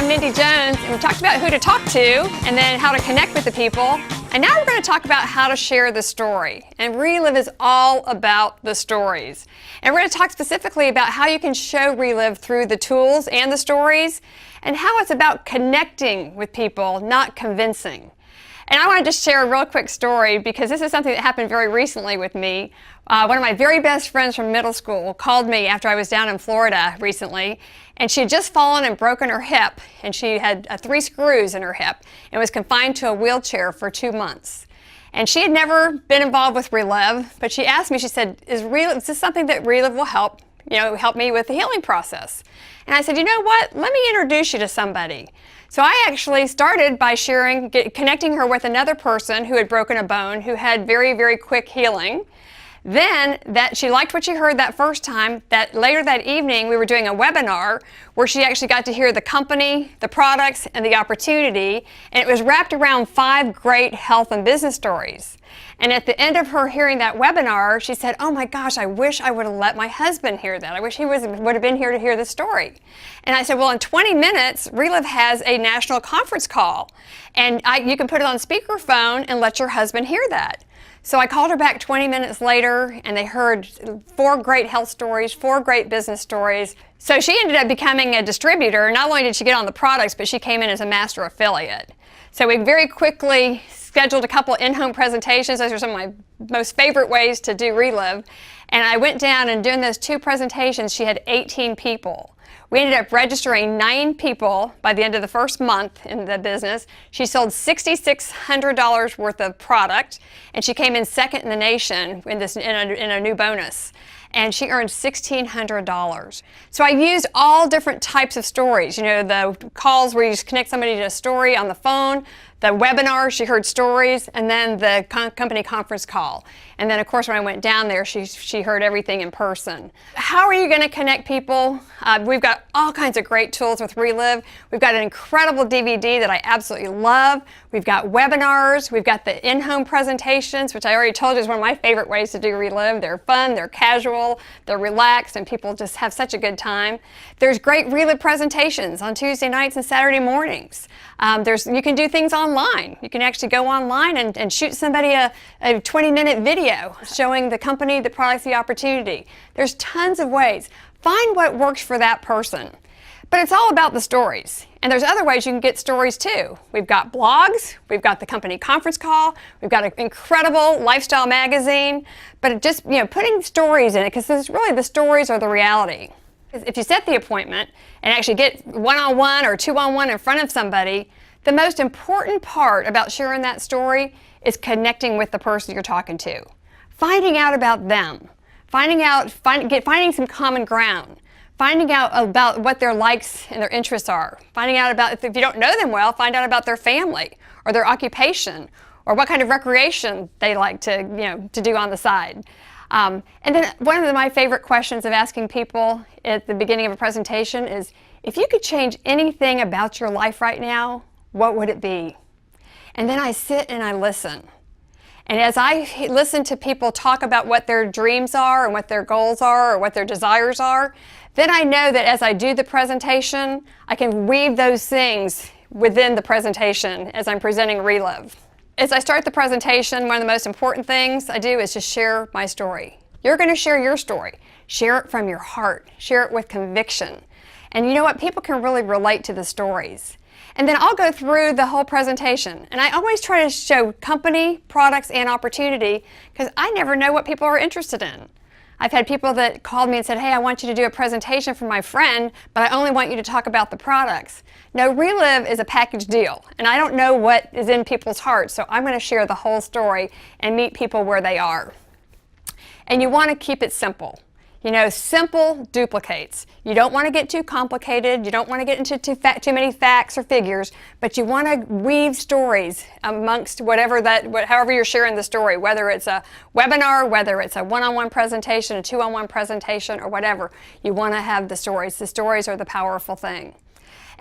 Mindy Jones, and we talked about who to talk to and then how to connect with the people. And now we're going to talk about how to share the story. And Relive is all about the stories. And we're going to talk specifically about how you can show Relive through the tools and the stories, and how it's about connecting with people, not convincing. And I want to just share a real quick story because this is something that happened very recently with me. One of my very best friends from middle school called me after I was down in Florida recently, and she had just fallen and broken her hip, and she had 3 screws in her hip and was confined to a wheelchair for 2 months. And she had never been involved with Relive, but she asked me, she said, is this something that Relive will help me with the healing process? And I said, you know what, let me introduce you to somebody. So I actually started by connecting her with another person who had broken a bone, who had very, very quick healing. Then she liked what she heard that first time. That later that evening we were doing a webinar where she actually got to hear the company, the products, and the opportunity, and it was wrapped around 5 great health and business stories. And at the end of her hearing that webinar, she said, oh my gosh, I wish I would have let my husband hear that. I wish he would have been here to hear the story. And I said, well, in 20 minutes, Relive has a national conference call, and you can put it on speakerphone and let your husband hear that. So I called her back 20 minutes later, and they heard 4 great health stories, 4 great business stories. So she ended up becoming a distributor. Not only did she get on the products, but she came in as a master affiliate. So we very quickly scheduled a couple of in-home presentations. Those are some of my most favorite ways to do Relive. And I went down and doing those 2 presentations, she had 18 people. We ended up registering 9 people by the end of the first month in the business. She sold $6,600 worth of product, and she came in second in the nation in a new bonus. And she earned $1,600. So I used all different types of stories. You know, the calls where you just connect somebody to a story on the phone, the webinar, she heard stories, and then the company conference call. And then, of course, when I went down there, she heard everything in person. How are you going to connect people? We've got all kinds of great tools with Relive. We've got an incredible DVD that I absolutely love. We've got webinars. We've got the in-home presentations, which I already told you is one of my favorite ways to do Relive. They're fun, they're casual, they're relaxed, and people just have such a good time. There's great Relive presentations on Tuesday nights and Saturday mornings. You can do things online. You can actually go online and shoot somebody a 20-minute video showing the company, the products, the opportunity. There's tons of ways. Find what works for that person. But it's all about the stories. And there's other ways you can get stories too. We've got blogs, we've got the company conference call, we've got an incredible lifestyle magazine, but just putting stories in it, because really the stories are the reality. If you set the appointment and actually get one-on-one or 2-on-1 in front of somebody, the most important part about sharing that story is connecting with the person you're talking to. Finding out about them. Finding some common ground. Finding out about what their likes and their interests are. Finding out about, if you don't know them well, find out about their family or their occupation or what kind of recreation they like to do on the side. And then one of my favorite questions of asking people at the beginning of a presentation is, if you could change anything about your life right now, what would it be? And then I sit and I listen. And as I listen to people talk about what their dreams are and what their goals are or what their desires are, then I know that as I do the presentation, I can weave those things within the presentation as I'm presenting Relive. As I start the presentation, one of the most important things I do is just share my story. You're going to share your story. Share it from your heart. Share it with conviction. And you know what? People can really relate to the stories. And then I'll go through the whole presentation. And I always try to show company, products, and opportunity, because I never know what people are interested in. I've had people that called me and said, hey, I want you to do a presentation for my friend, but I only want you to talk about the products. No, Relive is a package deal, and I don't know what is in people's hearts, so I'm going to share the whole story and meet people where they are. And you want to keep it simple. You know, simple duplicates. You don't want to get too complicated. You don't want to get into too many facts or figures, but you want to weave stories amongst however you're sharing the story, whether it's a webinar, whether it's a one-on-one presentation, a 2-on-1 presentation, or whatever. You want to have the stories. The stories are the powerful thing.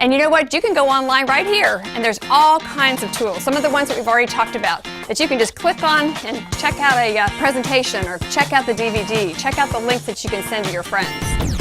And you know what? You can go online right here, and there's all kinds of tools. Some of the ones that we've already talked about that you can just click on and check out a presentation or check out the DVD, check out the links that you can send to your friends.